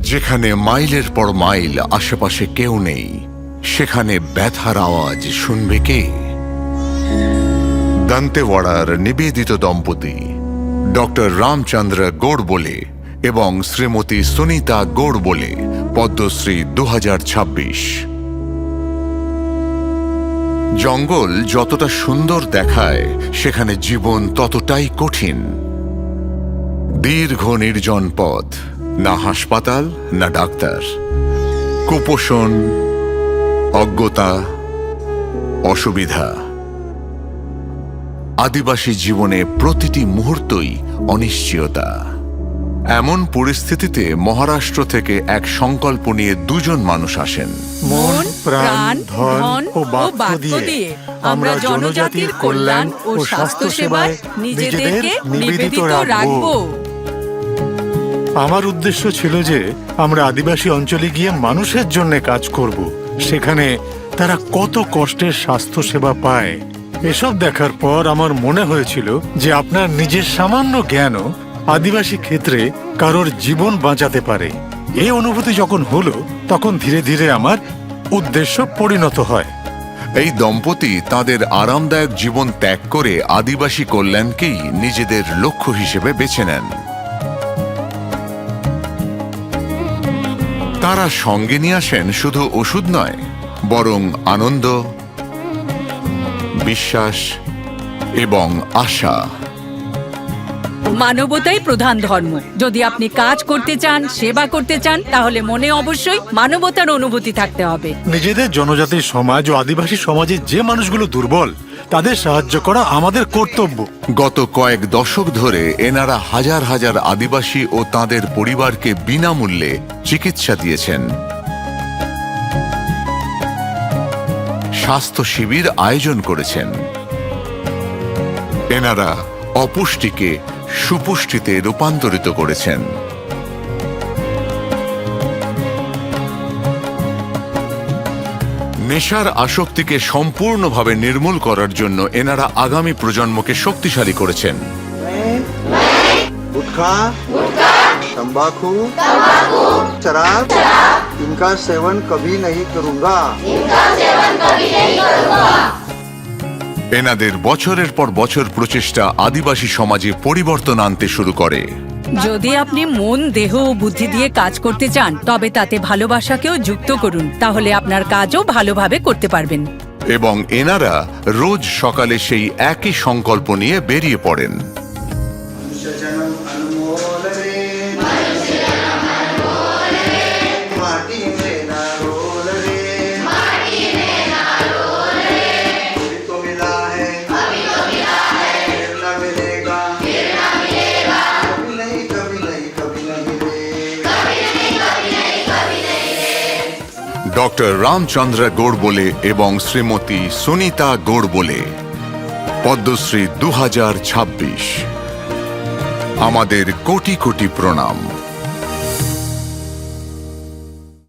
যেখানে মাইলের পর মাইল আশেপাশে কেউ নেই, সেখানে ব্যথার আওয়াজ শুনবে কে? দন্তেওয়াড়ার নিবেদিত দম্পতি ডক্টর রামচন্দ্র গোড়বোলে এবং শ্রীমতী সুনিতা গোড়বোলে, পদ্মশ্রী 2026। জঙ্গল যতটা সুন্দর দেখায়, সেখানে জীবন ততটাই কঠিন। দীর্ঘ নির্জন পথ, না হাসপাতাল না ডাক্তার, কুপোষণ, অজ্ঞতা, অসুবিধা। আদিবাসী জীবনে প্রতিটি মুহূর্তই অনিশ্চয়তা। এমন পরিস্থিতিতে মহারাষ্ট্র থেকে এক সংকল্প নিয়ে দুজন মানুষ আসেন। মন, প্রাণ, ধন ও বাক্য দিয়ে আমরা জনজাতির কল্যাণ ও স্বাস্থ্য সেবায় নিজেদেরকে নিবেদিত রাখব। আমার উদ্দেশ্য ছিল যে আমরা আদিবাসী অঞ্চলে গিয়ে মানুষের জন্য কাজ করব, সেখানে তারা কত কষ্টের স্বাস্থ্য সেবা পায়। এসব দেখার পর আমার মনে হয়েছিল যে আপনার নিজের সামান্য জ্ঞানও আদিবাসী ক্ষেত্রে কারোর জীবন বাঁচাতে পারে। এই অনুভূতি যখন হলো, তখন ধীরে ধীরে আমার উদ্দেশ্য পরিণত হয়। এই দম্পতি তাদের আরামদায়ক জীবন ত্যাগ করে আদিবাসী কল্যাণকেই নিজেদের লক্ষ্য হিসেবে বেছে নেন। তারা সঙ্গে নিয়ে আসেন শুধু ওষুধ নয়, বরং আনন্দ, বিশ্বাস এবং আশা। মানবতাই প্রধান ধর্ম। যদি আপনি কাজ করতে চান, সেবা করতে চান, তাহলে মনে অবশ্যই মানবতার অনুভূতি থাকতে হবে। নিজেদের জনজাতির সমাজ ও আদিবাসী সমাজে যে মানুষগুলো দুর্বল, তাদের সাহায্য করা আমাদের কর্তব্য। গত কয়েক দশক ধরে এনারা হাজার হাজার আদিবাসী ও তাদের পরিবারকে বিনামূল্যে চিকিৎসা দিয়েছেন। স্বাস্থ্য শিবির আয়োজন করেছেন। এনারা অপুষ্টিকে সুপুষ্টিতে রূপান্তরিত করেছেন। নেশার আসক্তিকে সম্পূর্ণভাবে নির্মূল করার জন্য এনারা আগামী প্রজন্মকে শক্তিশালী করেছেন। गुटखा, तंबाकू, शराब, इनका सेवन कभी नहीं करूंगा। এনাদের বছরের পর বছর প্রচেষ্টা আদিবাসী সমাজে পরিবর্তন আনতে শুরু করে। যদি আপনি মন, দেহ ও বুদ্ধি দিয়ে কাজ করতে চান, তবে তাতে ভালোবাসাকেও যুক্ত করুন। তাহলে আপনার কাজও ভালোভাবে করতে পারবেন। এবং এনারা রোজ সকালে সেই একই সংকল্প নিয়ে বেরিয়ে পড়েন। ডক্টর রামচন্দ্র গোড়বোলে এবং শ্রীমতী সুনিতা গোড়বোলে, পদ্মশ্রী 2026। আমাদের কোটি কোটি প্রণাম।